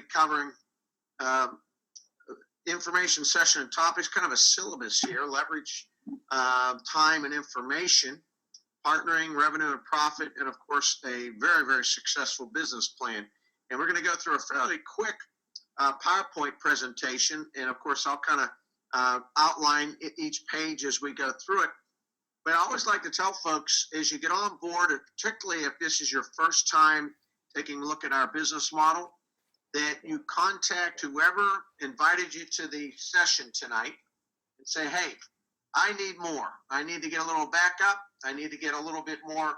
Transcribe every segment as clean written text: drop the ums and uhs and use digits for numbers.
covering uh, information session and topics, kind of a syllabus here: leverage, time and information, partnering, revenue and profit, and of course a very, very successful business plan. And we're going to go through a fairly quick PowerPoint presentation, and of course I'll kind of outline each page as we go through it. But I always like to tell folks, as you get on board, particularly if this is your first time taking a look at our business model, that you contact whoever invited you to the session tonight and say, hey, I need more. I need to get a little backup. I need to get a little bit more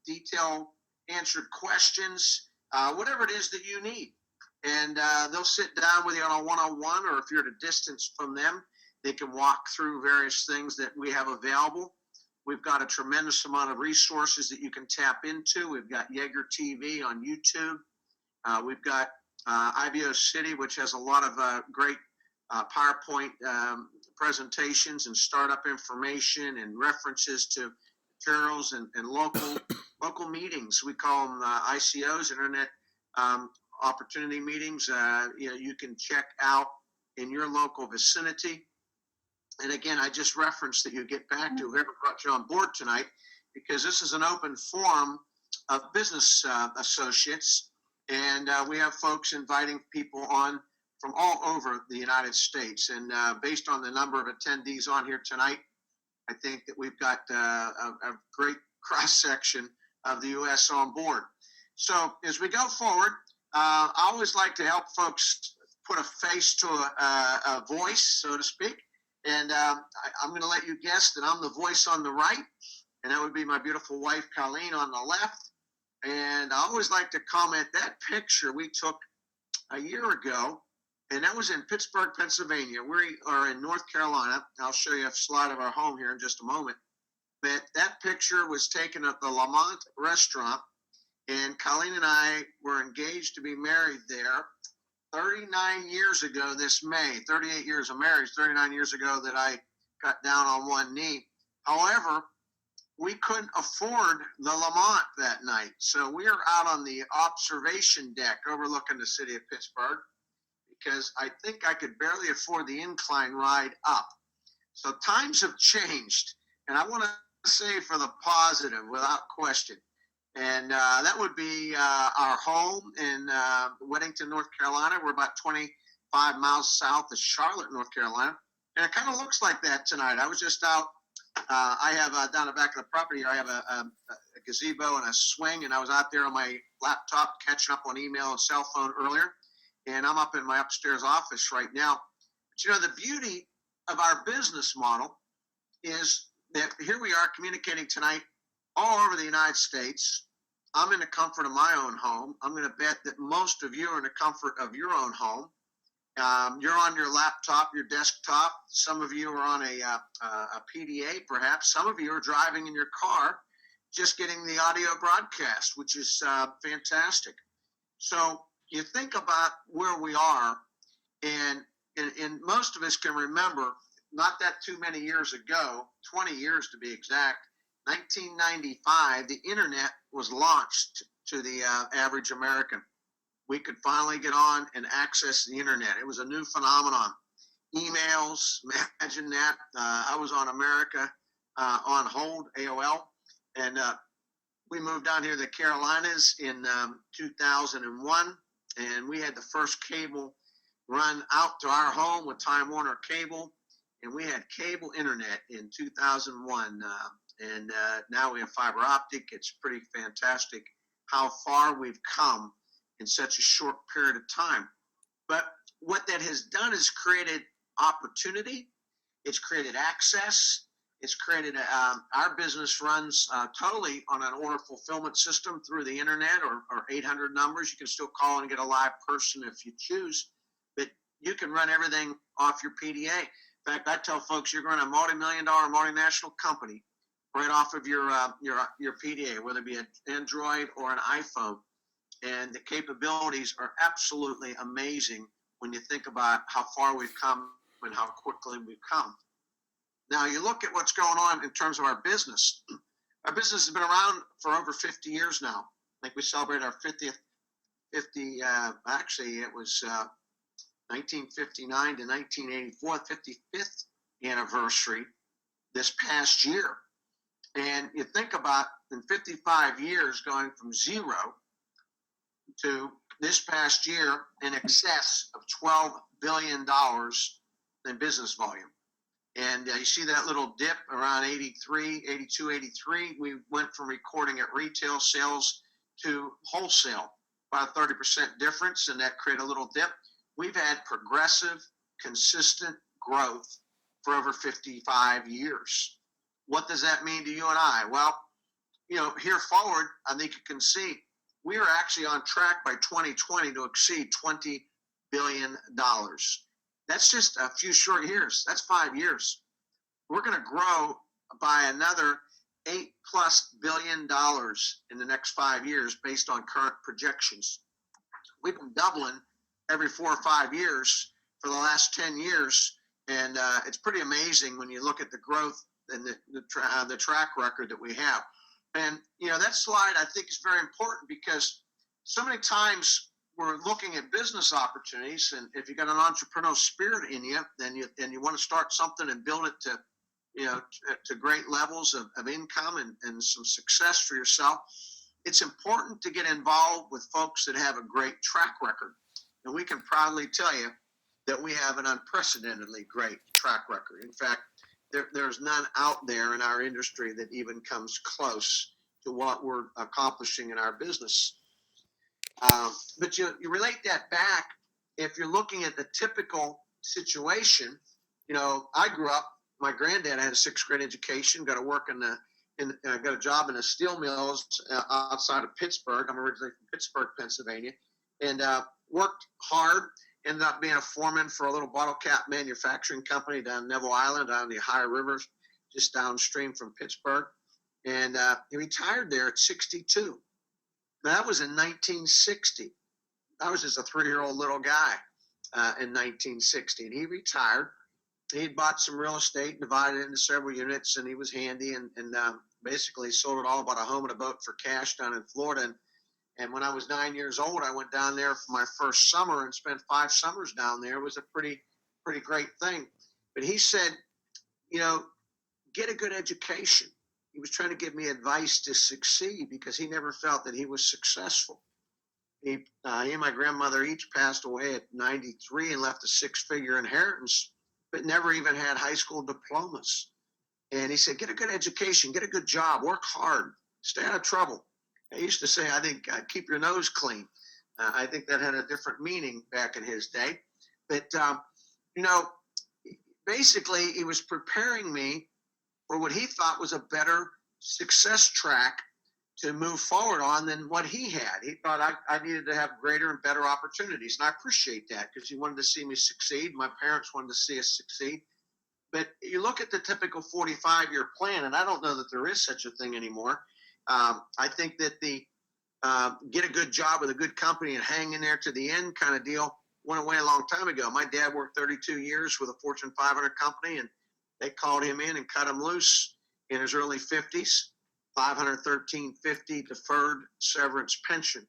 detailed answered questions, whatever it is that you need. And they'll sit down with you on a one-on-one, or if you're at a distance from them, they can walk through various things that we have available. We've got a tremendous amount of resources that you can tap into. We've got Jaeger TV on YouTube. We've got IBO City, which has a lot of great PowerPoint presentations and startup information and references to materials and local meetings. We call them ICOs, Internet Opportunity Meetings. You can check out in your local vicinity. And again, I just referenced that you get back to whoever brought you on board tonight, because this is an open forum of business associates. And we have folks inviting people on from all over the United States. And based on the number of attendees on here tonight, I think that we've got a great cross-section of the U.S. on board. So as we go forward, I always like to help folks put a face to a voice, so to speak. And I'm going to let you guess that I'm the voice on the right, and that would be my beautiful wife, Colleen, on the left. And I always like to comment that picture we took a year ago, and that was in Pittsburgh, Pennsylvania. We are in North Carolina. I'll show you a slide of our home here in just a moment. But that picture was taken at the Lamont restaurant, and Colleen and I were engaged to be married there 39 years ago this May. 38 years of marriage, 39 years ago that I got down on one knee. However, we couldn't afford the Lamont that night. So we were out on the observation deck overlooking the city of Pittsburgh, because I think I could barely afford the incline ride up. So times have changed, and I want to say for the positive, without question. And that would be our home in Weddington, North Carolina. We're about 25 miles south of Charlotte, North Carolina. And it kind of looks like that tonight. I was just out. I have down the back of the property, I have a gazebo and a swing, and I was out there on my laptop catching up on email and cell phone earlier. And I'm up in my upstairs office right now. But the beauty of our business model is that here we are communicating tonight all over the United States. I'm in the comfort of my own home. I'm going to bet that most of you are in the comfort of your own home. You're on your laptop, your desktop. Some of you are on a PDA, perhaps. Some of you are driving in your car, just getting the audio broadcast, which is fantastic. So you think about where we are, and most of us can remember, not that too many years ago, 20 years to be exact, 1995, the internet was launched to the average American. We could finally get on and access the internet. It was a new phenomenon. Emails, imagine that. I was on America on Hold, AOL, and we moved down here to the Carolinas in 2001, and we had the first cable run out to our home with Time Warner Cable, and we had cable internet in 2001. And now we have fiber optic. It's pretty fantastic how far we've come in such a short period of time. But what that has done is created opportunity. It's created access. It's created our business runs totally on an order fulfillment system through the internet or 800 numbers. You can still call and get a live person if you choose, but you can run everything off your PDA. In fact, I tell folks you're going to a multi-million-dollar multinational company right off of your PDA, whether it be an Android or an iPhone. And the capabilities are absolutely amazing when you think about how far we've come and how quickly we've come. Now, you look at what's going on in terms of our business. Our business has been around for over 50 years now. I think we celebrate our 50th actually it was 1959 to 1984, 55th anniversary this past year. And you think about in 55 years going from zero to this past year in excess of $12 billion in business volume. And you see that little dip around 83, 82, 83. We went from recording at retail sales to wholesale, about a 30% difference, and that created a little dip. We've had progressive, consistent growth for over 55 years. What does that mean to you and I? Well, here forward, I think you can see we are actually on track by 2020 to exceed $20 billion. That's just a few short years. That's 5 years. We're going to grow by another $8+ billion in the next 5 years based on current projections. We've been doubling every 4 or 5 years for the last 10 years. And it's pretty amazing when you look at the growth and the track record that we have. And, that slide I think is very important because so many times we're looking at business opportunities, and if you got an entrepreneurial spirit in you, then you want to start something and build it to great levels of income and some success for yourself. It's important to get involved with folks that have a great track record. And we can proudly tell you that we have an unprecedentedly great track record. In fact, there's none out there in our industry that even comes close to what we're accomplishing in our business. But you relate that back, if you're looking at the typical situation, I grew up, my granddad had a 6th grade education, got to work got a job in the steel mills outside of Pittsburgh. I'm originally from Pittsburgh, Pennsylvania, and worked hard. Ended up being a foreman for a little bottle cap manufacturing company down Neville Island, down the Ohio River, just downstream from Pittsburgh. And he retired there at 62. Now, that was in 1960. I was just a 3-year-old little guy in 1960. And he retired. He'd bought some real estate, divided it into several units, and he was handy and basically sold it all, bought a home and a boat for cash down in Florida. And when I was 9 years old, I went down there for my first summer and spent 5 summers down there. It was a pretty great thing. But he said, get a good education. He was trying to give me advice to succeed because he never felt that he was successful. He and my grandmother each passed away at 93 and left a 6-figure inheritance, but never even had high school diplomas. And he said, get a good education, get a good job, work hard, stay out of trouble. I used to say, I think, keep your nose clean. I think that had a different meaning back in his day. But, basically, he was preparing me for what he thought was a better success track to move forward on than what he had. He thought I needed to have greater and better opportunities. And I appreciate that because he wanted to see me succeed. My parents wanted to see us succeed. But you look at the typical 45-year plan, and I don't know that there is such a thing anymore. I think that the get a good job with a good company and hang in there to the end kind of deal went away a long time ago. My dad worked 32 years with a Fortune 500 company, and they called him in and cut him loose in his early 50s, $513.50 deferred severance pension.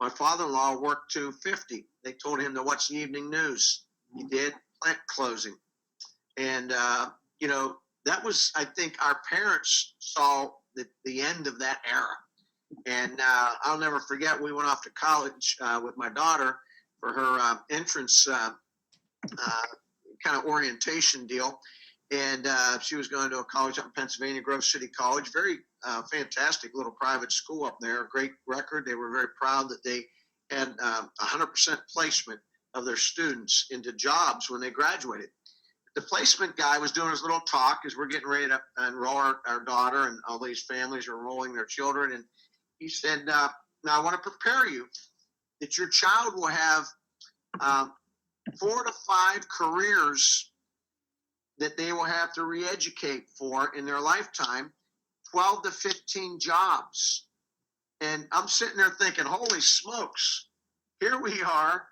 My father-in-law worked to 50. They told him to watch the evening news. He did, plant closing. And, that was, I think, our parents saw the end of that era. And I'll never forget, we went off to college with my daughter for her entrance kind of orientation deal. And she was going to a college up in Pennsylvania, Grove City College, very fantastic little private school up there, great record. They were very proud that they had 100% placement of their students into jobs when they graduated. The placement guy was doing his little talk as we're getting ready to enroll our daughter, and all these families are enrolling their children. And he said, now I want to prepare you that your child will have 4 to 5 careers that they will have to re-educate for in their lifetime, 12 to 15 jobs. And I'm sitting there thinking, holy smokes, here we are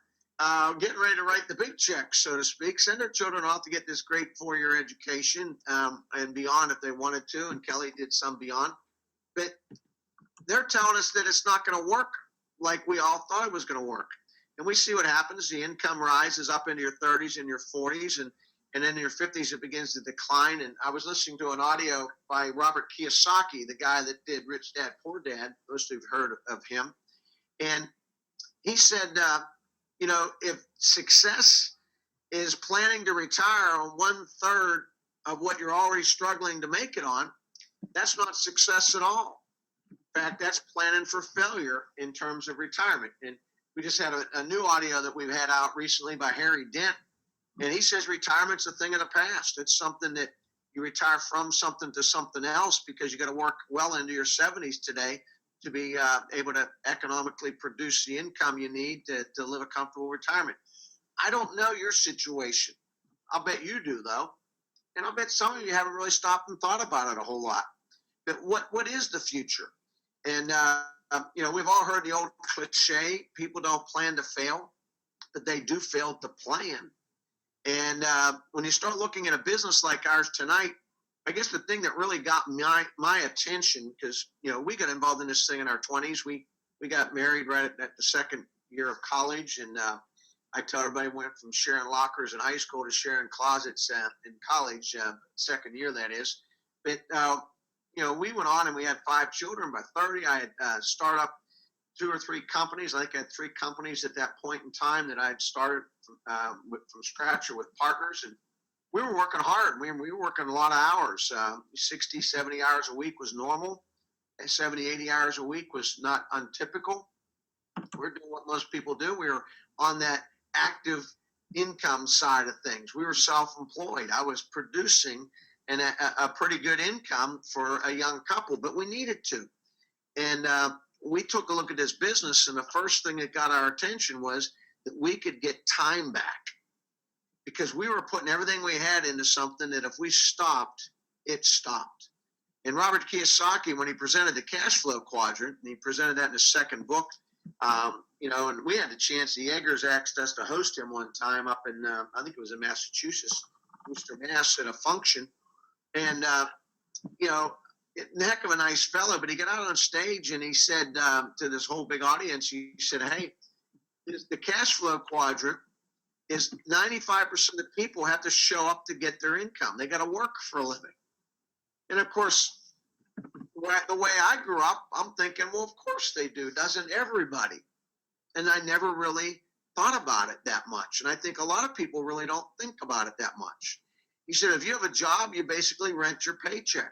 getting ready to write the big check, so to speak, send their children off to get this great 4-year education and beyond if they wanted to, and Kelly did some beyond. But they're telling us that it's not going to work like we all thought it was going to work. And we see what happens. The income rises up into your 30s and your 40s, and then in your 50s, it begins to decline. And I was listening to an audio by Robert Kiyosaki, the guy that did Rich Dad, Poor Dad. Most of you have heard of him. And he said, if success is planning to retire on 1/3 of what you're already struggling to make it on, that's not success at all. In fact, that's planning for failure in terms of retirement. And we just had a new audio that we've had out recently by Harry Dent. And he says retirement's a thing of the past. It's something that you retire from something to something else, because you got to work well into your 70s today to be able to economically produce the income you need to live a comfortable retirement. I don't know your situation. I'll bet you do, though. And I'll bet some of you haven't really stopped and thought about it a whole lot. But what is the future? And, we've all heard the old cliche, people don't plan to fail, but they do fail to plan. And when you start looking at a business like ours tonight, I guess the thing that really got my attention, because, we got involved in this thing in our 20s. We got married right at the second year of college. And I tell everybody, went from sharing lockers in high school to sharing closets in college, second year that is. But, we went on and we had 5 children. By 30, I had started up 2 or 3 companies. I think I had 3 companies at that point in time that I had started from scratch or with partners. And we were working hard. We were working a lot of hours. 60, 70 hours a week was normal. 70, 80 hours a week was not untypical. We're doing what most people do. We were on that active income side of things. We were self-employed. I was producing a pretty good income for a young couple, but we needed to. And we took a look at this business, and the first thing that got our attention was that we could get time back, because we were putting everything we had into something that if we stopped, it stopped. And Robert Kiyosaki, when he presented the cash flow quadrant, and he presented that in his second book, and we had the chance, the Yeagers asked us to host him one time up in, I think it was in Massachusetts, Worcester, Mass, at a function. And, heck of a nice fellow, but he got out on stage and he said to this whole big audience, he said, hey, the cash flow quadrant is 95% of the people have to show up to get their income. They got to work for a living. And of course, the way I grew up, I'm thinking, well, of course they do. Doesn't everybody? And I never really thought about it that much. And I think a lot of people really don't think about it that much. He said, if you have a job, you basically rent your paycheck.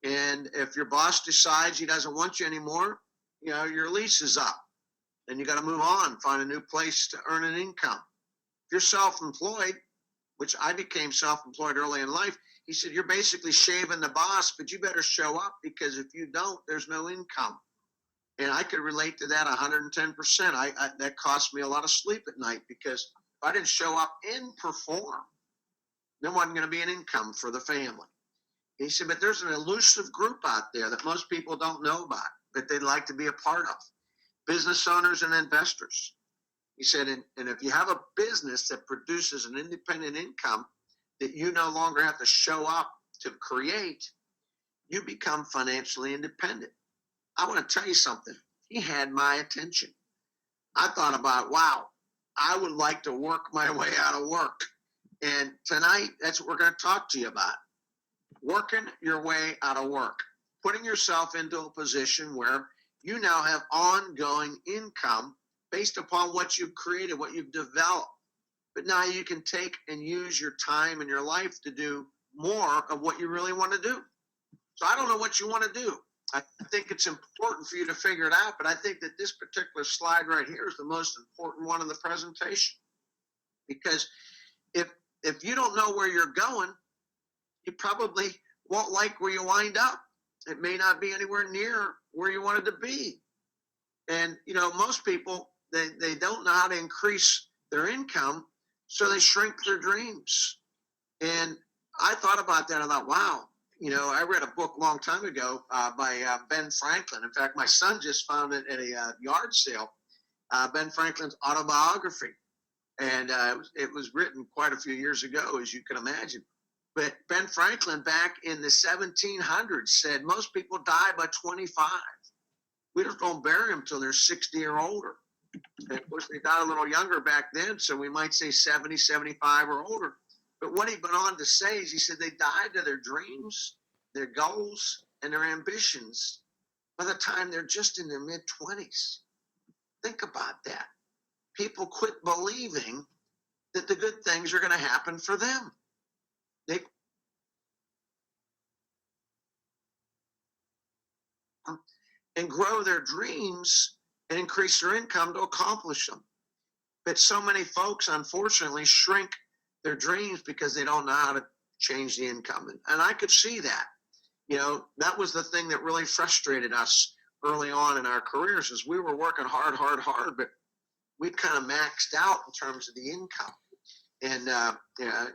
And if your boss decides he doesn't want you anymore, your lease is up. Then you got to move on, find a new place to earn an income. If you're self-employed, which I became self-employed early in life, he said, you're basically shaving the boss, but you better show up, because if you don't, there's no income. And I could relate to that 110%. That cost me a lot of sleep at night, because if I didn't show up and perform, there wasn't going to be an income for the family. He said, but there's an elusive group out there that most people don't know about, that they'd like to be a part of. Business owners and investors. He said, and if you have a business that produces an independent income that you no longer have to show up to create, you become financially independent. I want to tell you something. He had my attention. I thought about, wow, I would like to work my way out of work. And tonight, that's what we're going to talk to you about. Working your way out of work. Putting yourself into a position where you now have ongoing income based upon what you've created, what you've developed. But now you can take and use your time and your life to do more of what you really want to do. So I don't know what you want to do. I think it's important for you to figure it out, but I think that this particular slide right here is the most important one in the presentation. Because if you don't know where you're going, you probably won't like where you wind up. It may not be anywhere near where you wanted to be. And, most people, they don't know how to increase their income, so they shrink their dreams. And I thought about that. I thought, wow, I read a book a long time ago by Ben Franklin. In fact, my son just found it at a yard sale, Ben Franklin's autobiography. And it was written quite a few years ago, as you can imagine. But Ben Franklin back in the 1700s said most people die by 25. we just don't bury them till they're 60 or older. And of course, they got a little younger back then, so we might say 70, 75 or older. But what he went on to say is he said they died to their dreams, their goals, and their ambitions by the time they're just in their mid-20s. Think about that. People quit believing that the good things are going to happen for them. They and grow their dreams and increase their income to accomplish them. But so many folks, unfortunately, shrink their dreams because they don't know how to change the income. And I could see that. You know, that was the thing that really frustrated us early on in our careers is we were working hard, but we kind of maxed out in terms of the income. And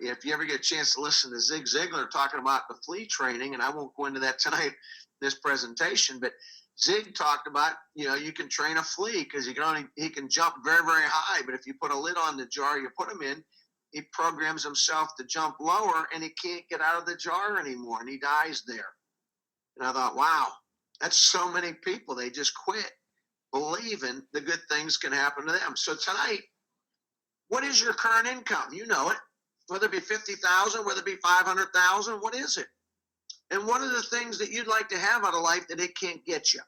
if you ever get a chance to listen to Zig Ziglar talking about the flea training, and I won't go into that tonight in this presentation, but Zig talked about, you can train a flea because he can jump very, very high, but if you put a lid on the jar you put him in, he programs himself to jump lower and he can't get out of the jar anymore and he dies there. And I thought, wow, that's so many people. They just quit believing the good things can happen to them. So tonight, what is your current income? You know it. Whether it be 50,000, whether it be 500,000, what is it? And what are the things that you'd like to have out of life that it can't get you?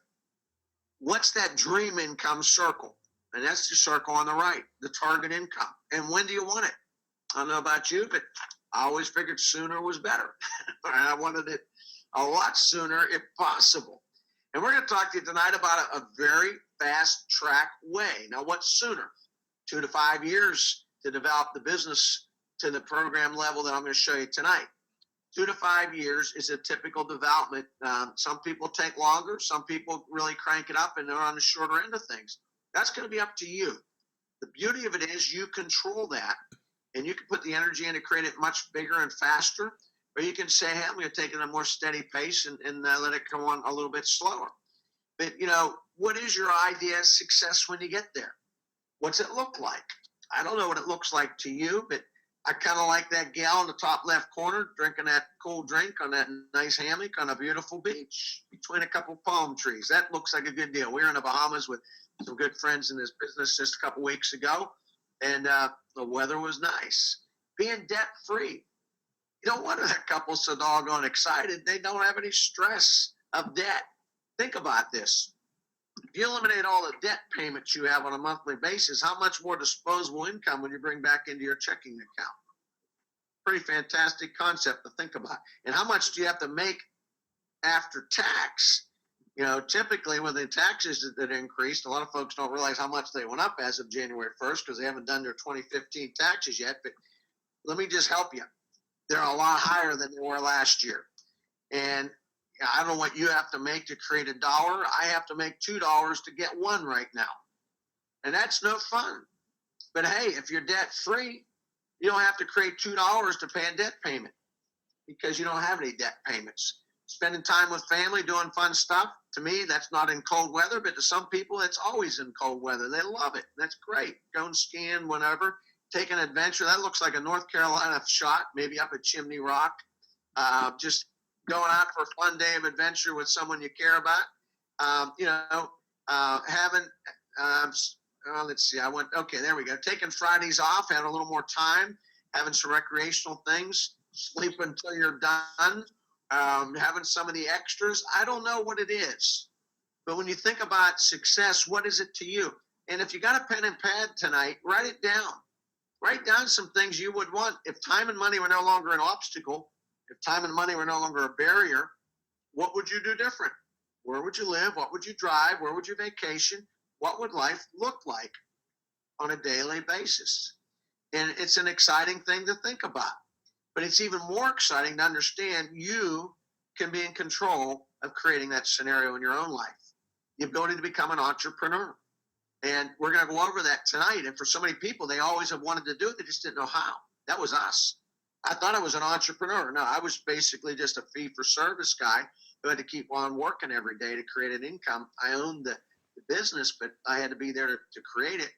What's that dream income circle? And that's the circle on the right, the target income. And when do you want it? I don't know about you, but I always figured sooner was better. I wanted it a lot sooner if possible. And we're going to talk to you tonight about a very fast track way. Now, what's sooner? 2 to 5 years to develop the business to the program level that I'm going to show you tonight. 2 to 5 years is a typical development. Some people take longer. Some people really crank it up and they're on the shorter end of things. That's going to be up to you. The beauty of it is you control that and you can put the energy in to create it much bigger and faster, or you can say, hey, I'm going to take it at a more steady pace and let it come on a little bit slower. But, what is your idea of success when you get there? What's it look like? I don't know what it looks like to you, but I kind of like that gal in the top left corner drinking that cool drink on that nice hammock on a beautiful beach between a couple palm trees. That looks like a good deal. We were in the Bahamas with some good friends in this business just a couple weeks ago, and the weather was nice. Being debt-free. You don't wonder that couple's so doggone excited. They don't have any stress of debt. Think about this. If you eliminate all the debt payments you have on a monthly basis, how much more disposable income would you bring back into your checking account? Pretty fantastic concept to think about. And how much do you have to make after tax? Typically with the taxes that increased, a lot of folks don't realize how much they went up as of January 1st because they haven't done their 2015 taxes yet. But let me just help you. They're a lot higher than they were last year. And I don't know what you have to make to create $1. I have to make $2 to get $1 right now. And that's no fun. But hey, if you're debt free, you don't have to create $2 to pay a debt payment because you don't have any debt payments. Spending time with family, doing fun stuff, to me, that's not in cold weather, but to some people, it's always in cold weather. They love it. That's great. Going skiing, whenever. Take an adventure. That looks like a North Carolina shot, maybe up at Chimney Rock. Just going out for a fun day of adventure with someone you care about. Let's see. There we go. Taking Fridays off, having a little more time, having some recreational things, sleep until you're done, having some of the extras. I don't know what it is, but when you think about success, what is it to you? And if you got a pen and pad tonight, write it down. Write down some things you would want. If time and money were no longer an obstacle, if time and money were no longer a barrier, what would you do different? Where would you live? What would you drive? Where would you vacation? What would life look like on a daily basis? And it's an exciting thing to think about. But it's even more exciting to understand you can be in control of creating that scenario in your own life. The ability to become an entrepreneur. And we're going to go over that tonight. And for so many people, they always have wanted to do it. They just didn't know how. That was us. I thought I was an entrepreneur. No, I was basically just a fee-for-service guy who had to keep on working every day to create an income. I owned the business, but I had to be there to create it.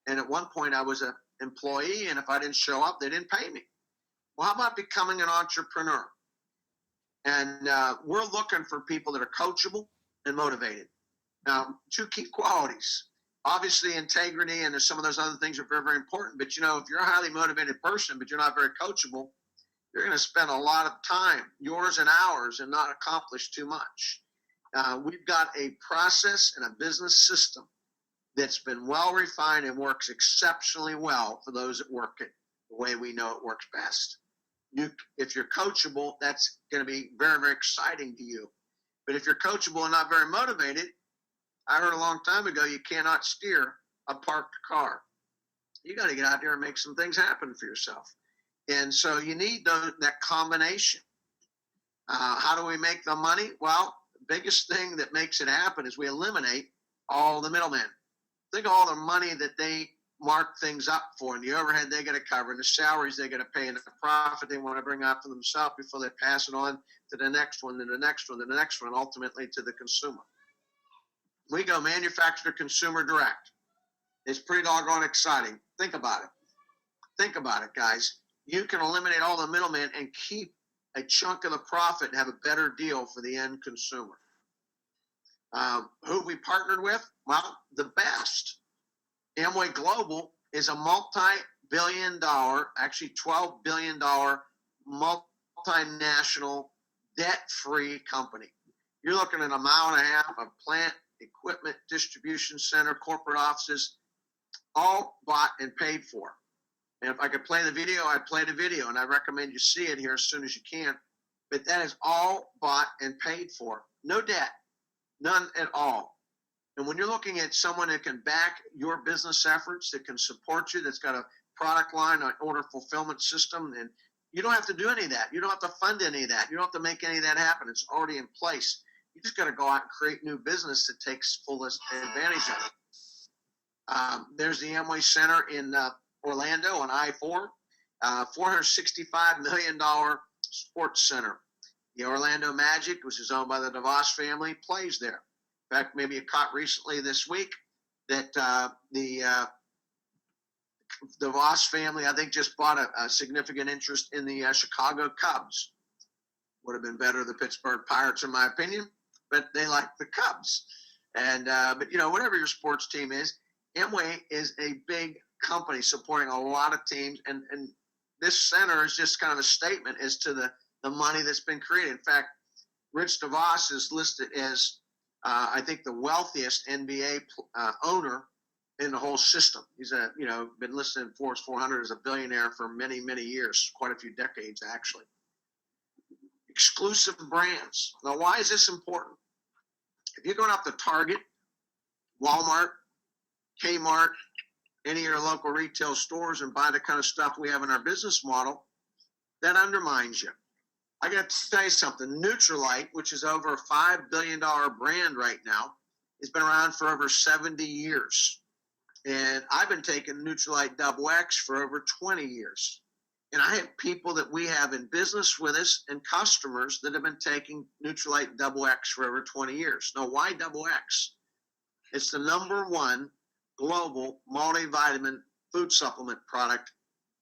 And at one point, I was an employee, and if I didn't show up, they didn't pay me. Well, how about becoming an entrepreneur? And we're looking for people that are coachable and motivated. Now, two key qualities. Obviously, integrity and some of those other things are very, very important. But, if you're a highly motivated person, but you're not very coachable, you're going to spend a lot of time, yours and ours, and not accomplish too much. We've got a process and a business system that's been well refined and works exceptionally well for those that work it the way we know it works best. If you're coachable, that's going to be very, very exciting to you. But if you're coachable and not very motivated, I heard a long time ago, you cannot steer a parked car. You got to get out there and make some things happen for yourself. And so you need that combination. How do we make the money? Well, the biggest thing that makes it happen is we eliminate all the middlemen. Think of all the money that they mark things up for, and the overhead they got to cover, and the salaries they got to pay, and the profit they want to bring out for themselves before they pass it on to the next one, and the next one, and the next one, ultimately to the consumer. We go manufacturer, consumer, direct. It's pretty doggone exciting. Think about it. Think about it, guys. You can eliminate all the middlemen and keep a chunk of the profit and have a better deal for the end consumer. Who we partnered with? Well, the best. Amway Global is a multi-billion dollar, actually $12 billion multinational debt-free company. You're looking at a mile and a half of plant, equipment, distribution center, corporate offices, all bought and paid for. And if I could play the video, I'd play the video, and I recommend you see it here as soon as you can. But that is all bought and paid for. No debt, none at all. And when you're looking at someone that can back your business efforts, that can support you, that's got a product line, an order fulfillment system, and you don't have to do any of that. You don't have to fund any of that. You don't have to make any of that happen. It's already in place. You just got to go out and create new business that takes fullest advantage of it. There's the Amway Center in Orlando on I-4, $465 million sports center. The Orlando Magic, which is owned by the DeVos family, plays there. In fact, maybe you caught recently this week that the DeVos family, I think, just bought a significant interest in the Chicago Cubs. Would have been better the Pittsburgh Pirates, in my opinion, but they like the Cubs. And but whatever your sports team is, Amway is a big company supporting a lot of teams, and this center is just kind of a statement as to the money that's been created. In fact, Rich DeVos is listed as I think the wealthiest NBA owner in the whole system. He's been listed in Forbes 400 as a billionaire for many, many years, quite a few decades actually. Exclusive brands. Now, why is this important? If you're going up to Target, Walmart, Kmart, any of your local retail stores and buy the kind of stuff we have in our business model, that undermines you. I got to tell you something. Nutrilite, which is over a $5 billion brand right now, has been around for over 70 years. And I've been taking Nutrilite Double X for over 20 years. And I have people that we have in business with us and customers that have been taking Nutrilite Double X for over 20 years. Now, why Double X? It's the #1 global multivitamin food supplement product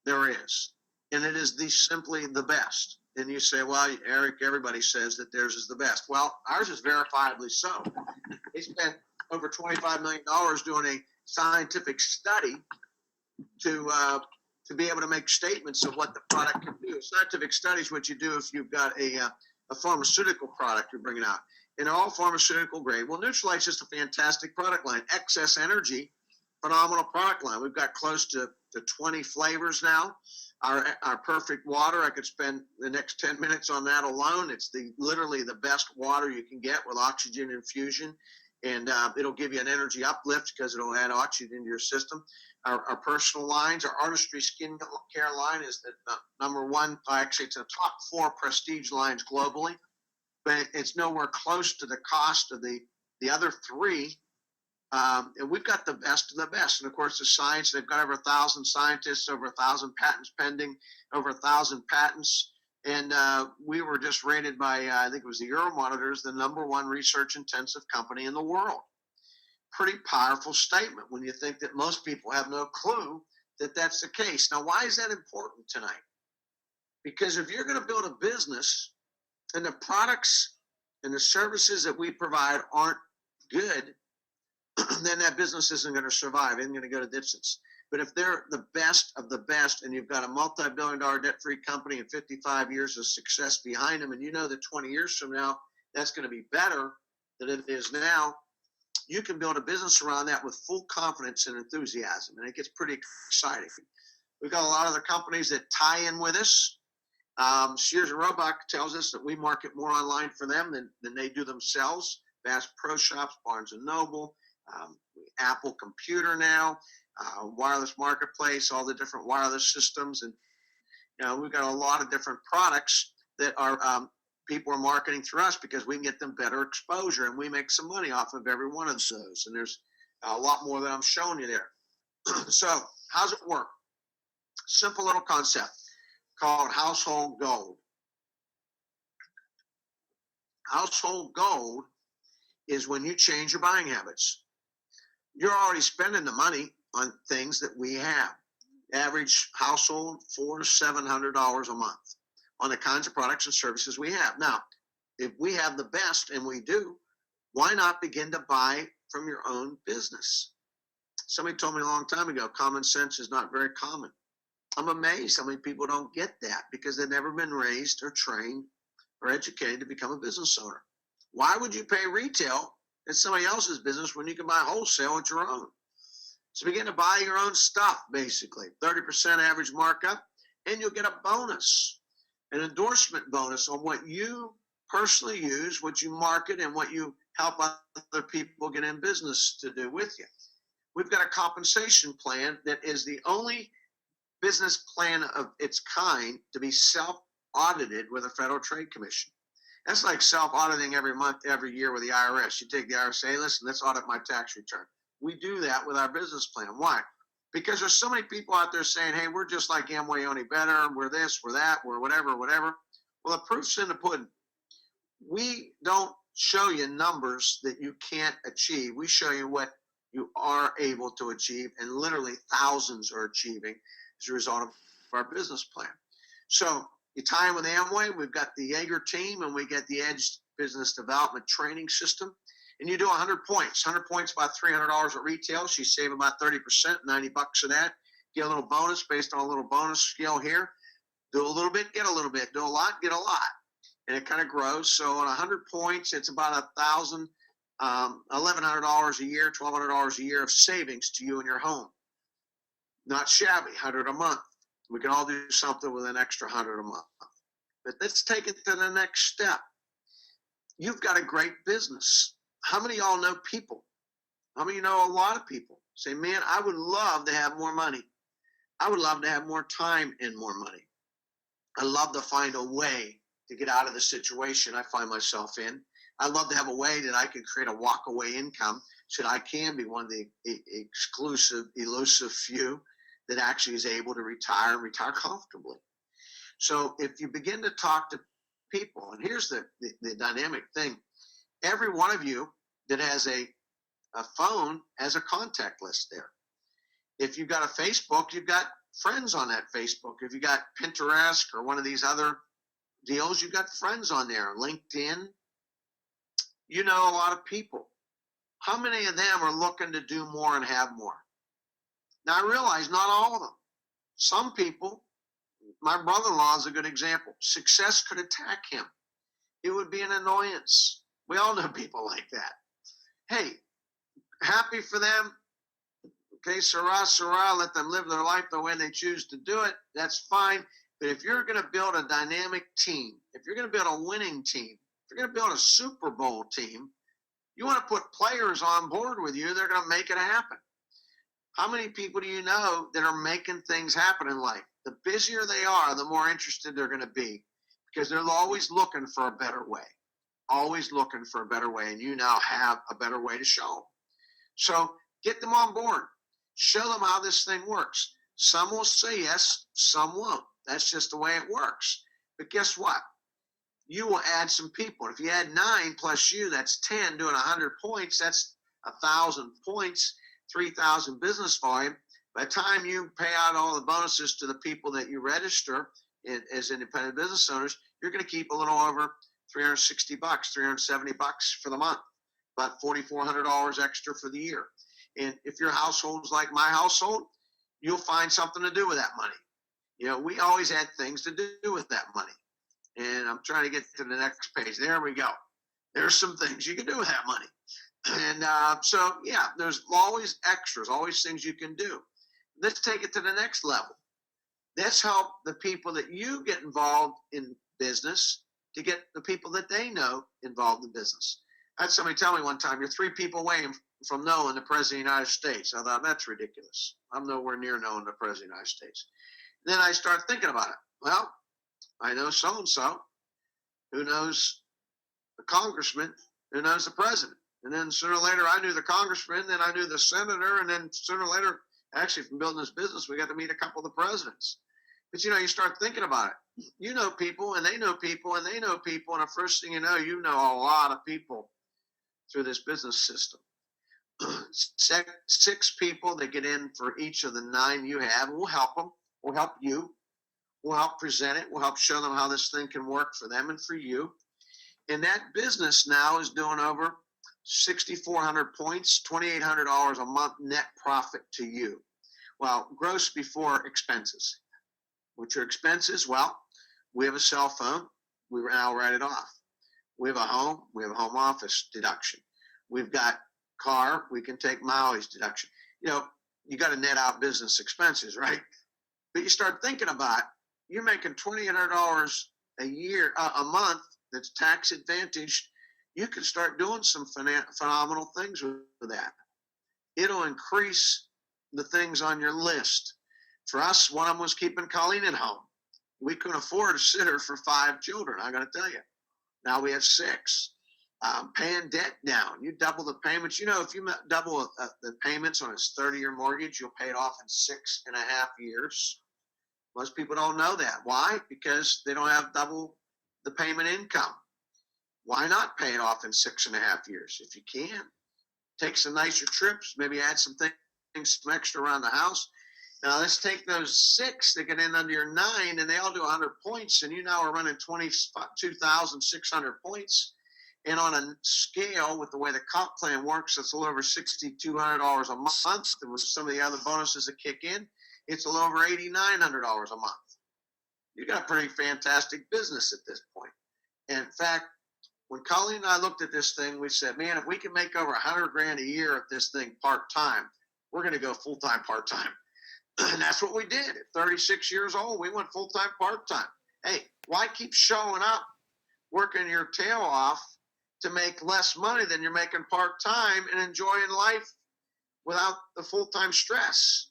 there is. And it is simply the best. And you say, well, Eric, everybody says that theirs is the best. Well, ours is verifiably so. They spent over $25 million doing a scientific study to be able to make statements of what the product can do. Scientific study is what you do if you've got a pharmaceutical product you're bringing out. And all pharmaceutical grade. Well, Nutrilite's just a fantastic product line. Excess Energy, phenomenal product line. We've got close to 20 flavors now. Our perfect water, I could spend the next 10 minutes on that alone. It's literally the best water you can get with oxygen infusion, and it'll give you an energy uplift because it'll add oxygen into your system. Our personal lines, our Artistry Skin Care line is the #1. Actually, it's in the top 4 prestige lines globally, but it's nowhere close to the cost of the other 3. And we've got the best of the best. And of course, the science, they've got over 1,000 scientists, over 1,000 patents pending, over 1,000 patents. And we were just rated by, I think it was the Euromonitors, the #1 research intensive company in the world. Pretty powerful statement when you think that most people have no clue that that's the case. Now, why is that important tonight? Because if you're going to build a business and the products and the services that we provide aren't good, then that business isn't going to survive, isn't going to go to distance. But if they're the best of the best and you've got a multi-billion-dollar debt-free company and 55 years of success behind them, and you know that 20 years from now, that's going to be better than it is now, you can build a business around that with full confidence and enthusiasm, and it gets pretty exciting. We've got a lot of other companies that tie in with us. Sears and Roebuck tells us that we market more online for them than they do themselves. Bass Pro Shops, Barnes & Noble, Apple Computer now, Wireless Marketplace, all the different wireless systems. And we've got a lot of different products that are people are marketing through us because we can get them better exposure, and we make some money off of every one of those. And there's a lot more that I'm showing you there. So how's it work? Simple little concept called household gold. Household gold is when you change your buying habits. You're already spending the money on things that we have. Average household $400 to $700 a month on the kinds of products and services we have. Now, if we have the best, and we do, why not begin to buy from your own business? Somebody told me a long time ago, common sense is not very common. I'm amazed how many people don't get that because they've never been raised or trained or educated to become a business owner. Why would you pay retail in somebody else's business when you can buy wholesale at your own? So begin to buy your own stuff, basically. 30% average markup, and you'll get a bonus, an endorsement bonus on what you personally use, what you market, and what you help other people get in business to do with you. We've got a compensation plan that is the only business plan of its kind to be self-audited with a Federal Trade Commission. That's like self-auditing every month, every year with the IRS. You take the IRS, say, listen, let's audit my tax return. We do that with our business plan. Why? Because there's so many people out there saying, hey, we're just like Amway, only better. We're this, we're that, we're whatever. Well, the proof's in the pudding. We don't show you numbers that you can't achieve. We show you what you are able to achieve, and literally thousands are achieving as a result of our business plan. So you tie in with Amway, we've got the Jaeger team, and we get the Edge Business Development Training System. And you do 100 points. 100 points, about $300 at retail. So you save about 30%, $90 of that. Get a little bonus based on a little bonus scale here. Do a little bit, get a little bit. Do a lot, get a lot. And it kind of grows. So on 100 points, it's about $1,000, $1,100 a year, $1,200 a year of savings to you and your home. Not shabby, 100 a month. We can all do something with an extra 100 a month. But let's take it to the next step. You've got a great business. How many of y'all know people? How many of you know a lot of people? Say, man, I would love to have more money. I would love to have more time and more money. I love to find a way to get out of the situation I find myself in. I love to have a way that I can create a walk-away income so that I can be one of the exclusive, elusive few that actually is able to retire and retire comfortably. So if you begin to talk to people, and here's the dynamic thing, every one of you that has a phone has a contact list there. If you've got a Facebook, you've got friends on that Facebook. If you got Pinterest or one of these other deals, you've got friends on there. LinkedIn, you know a lot of people. How many of them are looking to do more and have more? Now, I realize not all of them. Some people, my brother-in-law is a good example. Success could attack him. It would be an annoyance. We all know people like that. Hey, happy for them. Okay, Sarah, let them live their life the way they choose to do it. That's fine. But if you're going to build a dynamic team, if you're going to build a winning team, if you're going to build a Super Bowl team, you want to put players on board with you. They're going to make it happen. How many people do you know that are making things happen in life? The busier they are, the more interested they're going to be because they're always looking for a better way. Always looking for a better way, and you now have a better way to show them. So get them on board. Show them how this thing works. Some will say yes, some won't. That's just the way it works. But guess what? You will add some people. If you add 9 plus you, that's 10. Doing 100 points, that's 1,000 points, 3,000 business volume. By the time you pay out all the bonuses to the people that you register as independent business owners, you're going to keep a little over $360, $370 for the month. about $4,400 extra for the year. And if your household's like my household, you'll find something to do with that money. You know, we always had things to do with that money. And I'm trying to get to the next page. There we go. There's some things you can do with that money. And so, yeah, there's always extras, always things you can do. Let's take it to the next level. Let's help the people that you get involved in business to get the people that they know involved in business. I had somebody tell me one time, you're 3 people away from knowing the President of the United States. I thought, that's ridiculous. I'm nowhere near knowing the President of the United States. Then I started thinking about it. Well, I know so-and-so who knows the congressman, who knows the president. And then sooner or later, I knew the congressman, then I knew the senator, and then sooner or later, actually from building this business, we got to meet a couple of the presidents. But, you know, you start thinking about it. You know people, and they know people, and they know people, and the first thing you know a lot of people through this business system. 6 people that get in for each of the 9 you have. We'll help them. We'll help you. We'll help present it. We'll help show them how this thing can work for them and for you. And that business now is doing over 6,400 points, $2,800 a month net profit to you. Well, gross before expenses. What's your expenses? Well, we have a cell phone. We now write it off. We have a home. We have a home office deduction. We've got car. We can take mileage deduction. You know, you got to net out business expenses, right? But you start thinking about, you're making $2,800 a year, a month that's tax advantaged. You can start doing some phenomenal things with that. It'll increase the things on your list. For us, one of them was keeping Colleen at home. We couldn't afford a sitter for 5 children, I got to tell you. Now we have 6. Paying debt down. You double the payments. You know, if you double the payments on a 30-year mortgage, you'll pay it off in 6.5 years. Most people don't know that. Why? Because they don't have double the payment income. Why not pay it off in 6.5 years? If you can, take some nicer trips, maybe add some things, some extra around the house. Now let's take those 6 that get in under your 9, and they all do 100 points, and you now are running 22,600 points. And on a scale with the way the comp plan works, it's a little over $6,200 a month. And with some of the other bonuses that kick in, it's a little over $8,900 a month. You got a pretty fantastic business at this point. And in fact, when Colleen and I looked at this thing, we said, man, if we can make over $100,000 a year at this thing part-time, we're going to go full-time part-time. And that's what we did. At 36 years old, we went full-time part-time. Hey, why keep showing up, working your tail off to make less money than you're making part-time and enjoying life without the full-time stress?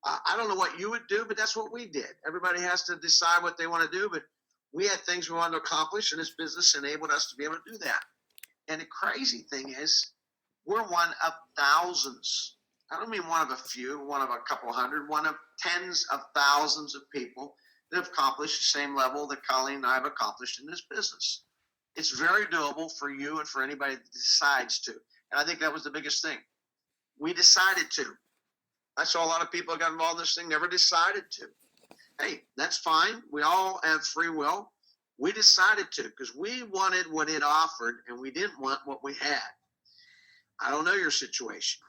I don't know what you would do, but that's what we did. Everybody has to decide what they want to do, but we had things we wanted to accomplish, and this business enabled us to be able to do that. And the crazy thing is, we're one of thousands. I don't mean one of a few, one of a couple hundred, one of tens of thousands of people that have accomplished the same level that Colleen and I have accomplished in this business. It's very doable for you and for anybody that decides to. And I think that was the biggest thing. We decided to. I saw a lot of people that got involved in this thing, never decided to. Hey, that's fine. We all have free will. We decided to because we wanted what it offered and we didn't want what we had. I don't know your situation.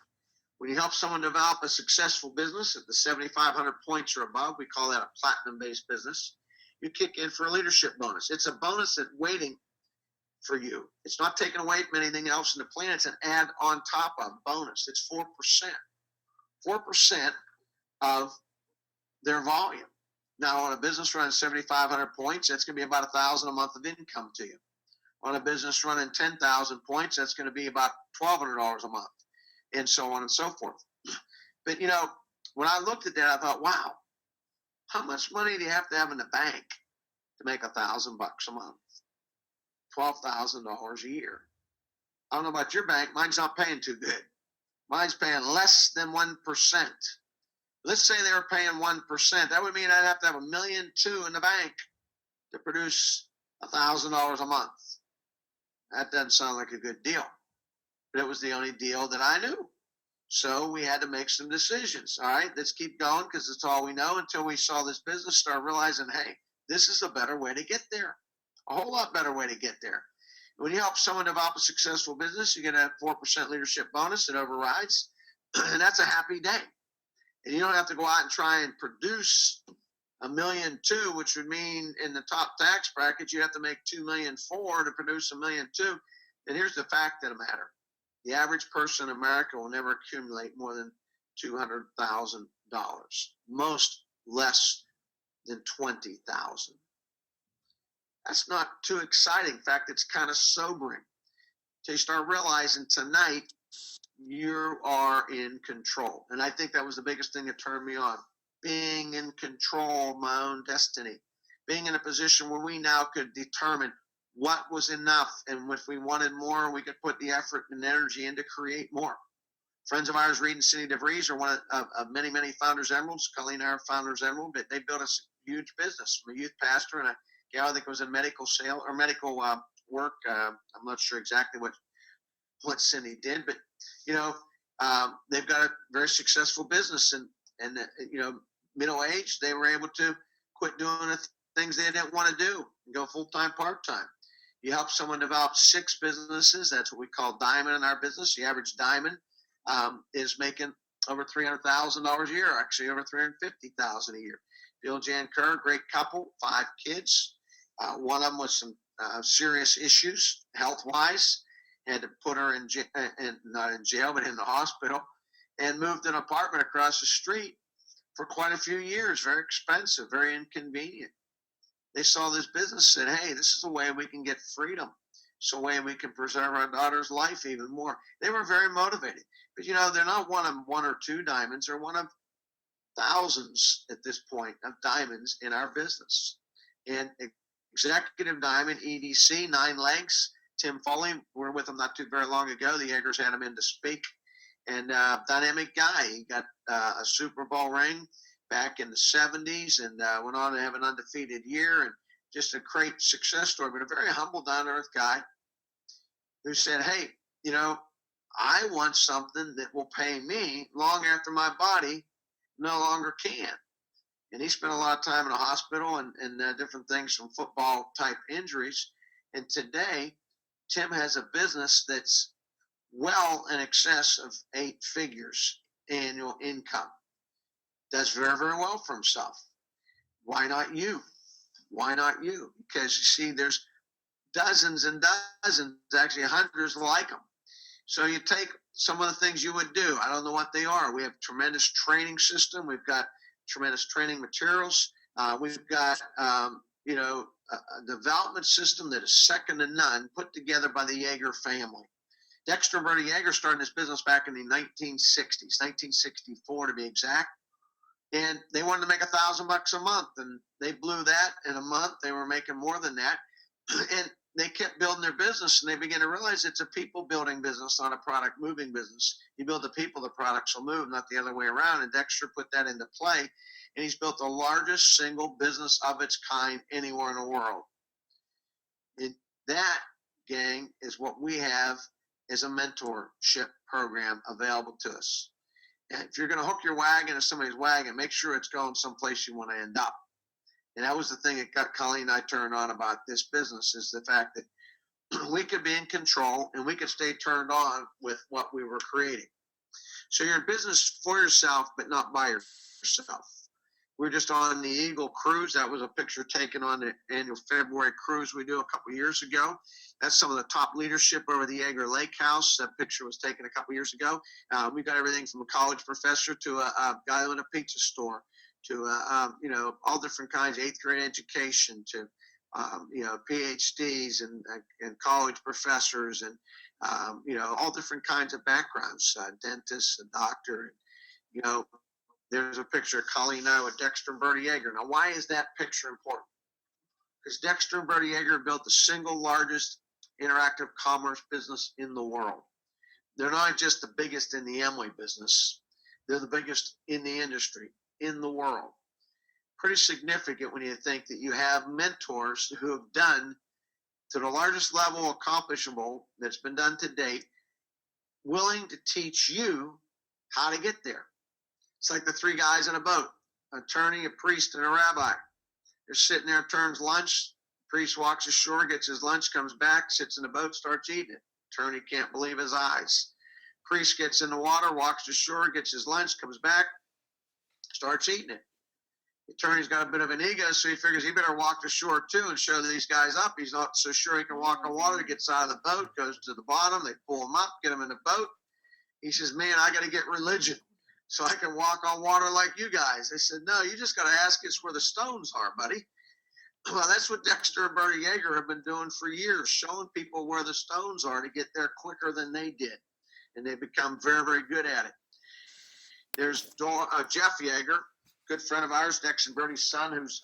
When you help someone develop a successful business at the 7,500 points or above, we call that a platinum-based business, you kick in for a leadership bonus. It's a bonus that's waiting for you. It's not taken away from anything else in the plan. It's an add on top of bonus. It's 4%. 4% of their volume. Now, on a business running 7,500 points, that's going to be about $1,000 a month of income to you. On a business running 10,000 points, that's going to be about $1,200 a month, and so on and so forth. But, you know, when I looked at that, I thought, wow, how much money do you have to have in the bank to make $1,000 a month? $12,000 a year. I don't know about your bank. Mine's not paying too good. Mine's paying less than 1%. Let's say they were paying 1%. That would mean I'd have to have $1.2 million in the bank to produce $1,000 a month. That doesn't sound like a good deal. But it was the only deal that I knew. So we had to make some decisions. All right, let's keep going because it's all we know until we saw this business start realizing, hey, this is a better way to get there. A whole lot better way to get there. When you help someone develop a successful business, you get a 4% leadership bonus that overrides, and that's a happy day. And you don't have to go out and try and produce $1.2 million, which would mean in the top tax bracket you have to make $2.4 million to produce $1.2 million. And here's the fact of the matter: the average person in America will never accumulate more than $200,000. Most less than $20,000. That's not too exciting. In fact, it's kind of sobering until you start realizing tonight you are in control. And I think that was the biggest thing that turned me on. Being in control of my own destiny. Being in a position where we now could determine what was enough, and if we wanted more, we could put the effort and energy in to create more. Friends of ours, Reed and Cindy DeVries, are one of many, many Founders Emeralds. Colleen and I are Founders Emerald, but they built a huge business from a youth pastor and a gal, I think it was in medical sale or medical work. I'm not sure exactly what Cindy did, but they've got a very successful business, and middle age, they were able to quit doing the things they didn't want to do and go full-time, part-time. You help someone develop 6 businesses. That's what we call diamond in our business. The average diamond is making over $300,000 a year, actually over $350,000 a year. Bill Jan Kerr, great couple, 5 kids. One of them with some serious issues health-wise. Had to put her in not in jail, but in the hospital, and moved an apartment across the street for quite a few years. Very expensive, very inconvenient. They saw this business and said, hey, this is a way we can get freedom. It's a way we can preserve our daughter's life even more. They were very motivated. But, they're not one of 1 or 2 diamonds. They're one of thousands at this point of diamonds in our business. And executive diamond, EDC, 9 legs. Tim Foley, we were with him not too very long ago. The Yeagers had him in to speak. And dynamic guy. He got a Super Bowl ring back in the 70s and went on to have an undefeated year, and just a great success story, but a very humble, down-to-earth guy who said, hey, I want something that will pay me long after my body no longer can. And he spent a lot of time in a hospital and different things from football-type injuries. And today, Tim has a business that's well in excess of 8 figures annual income. Does very, very well for himself. Why not you? Why not you? Because you see, there's dozens and dozens, actually hundreds like them. So you take some of the things you would do. I don't know what they are. We have tremendous training system. We've got tremendous training materials. We've got, a development system that is second to none, put together by the Yeager family. Dexter and Bertie Yeager started this business back in the 1960s, 1964 to be exact. And they wanted to make $1,000 a month, and they blew that in a month. They were making more than that. And they kept building their business, and they began to realize it's a people-building business, not a product-moving business. You build the people, the products will move, not the other way around. And Dexter put that into play, and he's built the largest single business of its kind anywhere in the world. And that, gang, is what we have as a mentorship program available to us. And if you're going to hook your wagon to somebody's wagon, make sure it's going someplace you want to end up. And that was the thing that got Colleen and I turned on about this business, is the fact that we could be in control and we could stay turned on with what we were creating. So you're in business for yourself, but not by yourself. We're just on the Eagle Cruise. That was a picture taken on the annual February cruise we do a couple years ago. That's some of the top leadership over the Yeager Lake House. That picture was taken a couple years ago. We've got everything from a college professor to a guy in a pizza store, to all different kinds of 8th grade education, to PhDs and college professors, and all different kinds of backgrounds, dentists, a doctor. There's a picture of Colleen and I with Dexter and Bertie Yeager. Now, why is that picture important? Because Dexter and Bertie Yeager built the single largest interactive commerce business in the world. They're not just the biggest in the Amway business. They're the biggest in the industry, in the world. Pretty significant when you think that you have mentors who have done to the largest level accomplishable that's been done to date, willing to teach you how to get there. It's like the 3 guys in a boat, an attorney, a priest, and a rabbi. They're sitting there, turns lunch. Priest walks ashore, gets his lunch, comes back, sits in the boat, starts eating it. Attorney can't believe his eyes. Priest gets in the water, walks ashore, gets his lunch, comes back, starts eating it. The attorney's got a bit of an ego, so he figures he better walk to shore too and show these guys up. He's not so sure he can walk on water. He gets out of the boat, goes to the bottom. They pull him up, get him in the boat. He says, man, I got to get religion so I can walk on water like you guys. They said, no, you just got to ask us where the stones are, buddy. Well, that's what Dexter and Bertie Yeager have been doing for years, showing people where the stones are to get there quicker than they did. And they've become very, very good at it. There's Jeff Yeager, good friend of ours, Dex and Bertie's son, who's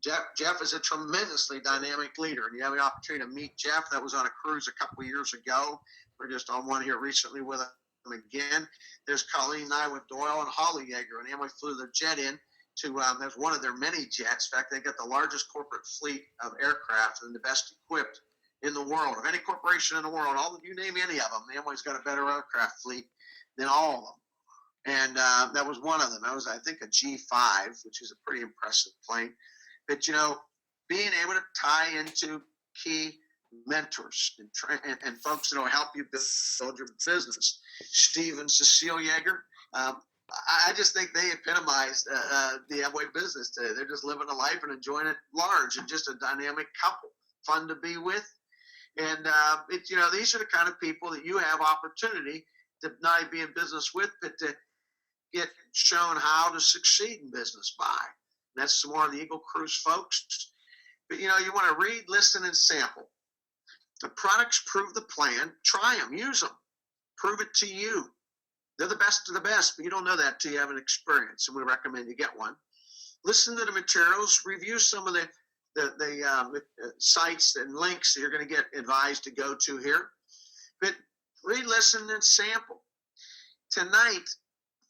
Jeff is a tremendously dynamic leader. And you have the opportunity to meet Jeff. That was on a cruise a couple of years ago. We're just on one here recently with him again. There's Colleen Nywood Doyle and Holly Yeager. And Amway flew their jet in to, that's one of their many jets. In fact, they got the largest corporate fleet of aircraft and the best equipped in the world, of any corporation in the world. You name any of them, Amway's got a better aircraft fleet than all of them. And that was one of them. That was, I think, a G5, which is a pretty impressive plane. But, being able to tie into key mentors and folks that will help you build your business. Steve and Cecile Yeager, I just think they epitomize the Amway business today. They're just living a life and enjoying it large, and just a dynamic couple, fun to be with. And, these are the kind of people that you have opportunity to not only be in business with, but to get shown how to succeed in business by. And that's some more of the Eagle Cruise folks. But, you want to read, listen, and sample. The products prove the plan. Try them. Use them. Prove it to you. They're the best of the best, but you don't know that until you have an experience, and we recommend you get one. Listen to the materials. Review some of the sites and links that you're going to get advised to go to here. But read, listen, and sample. Tonight,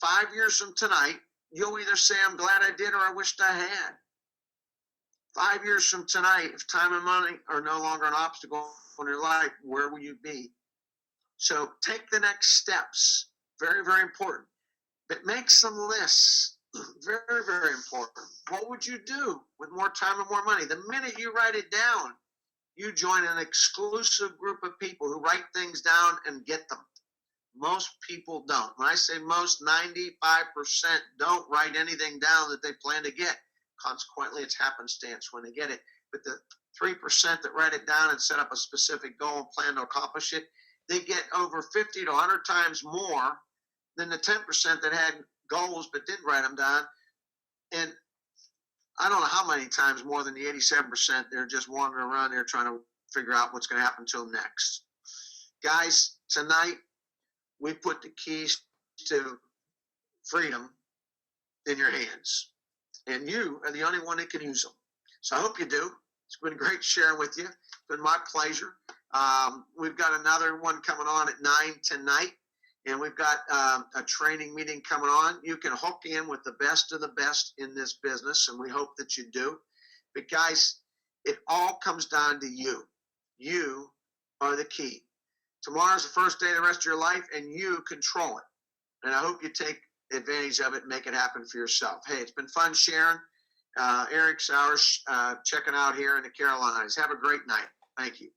5 years from tonight, you'll either say, I'm glad I did, or I wished I had. 5 years from tonight, if time and money are no longer an obstacle in your life, where will you be? So take the next steps. Very, very important. But make some lists. Very, very important. What would you do with more time and more money? The minute you write it down, you join an exclusive group of people who write things down and get them. Most people don't. When I say most, 95% don't write anything down that they plan to get. Consequently, it's happenstance when they get it. But the 3% that write it down and set up a specific goal and plan to accomplish it, they get over 50 to 100 times more than the 10% that had goals but didn't write them down. And I don't know how many times more than the 87% they're just wandering around there trying to figure out what's going to happen to them next. Guys, tonight we put the keys to freedom in your hands. And you are the only one that can use them. So I hope you do. It's been great sharing with you. It's been my pleasure. We've got another one coming on at 9 tonight. And we've got a training meeting coming on. You can hook in with the best of the best in this business, and we hope that you do. But guys, it all comes down to you. You are the key. Tomorrow's the first day of the rest of your life, and you control it. And I hope you take advantage of it and make it happen for yourself. Hey, it's been fun sharing. Eric Sowers checking out here in the Carolinas. Have a great night. Thank you.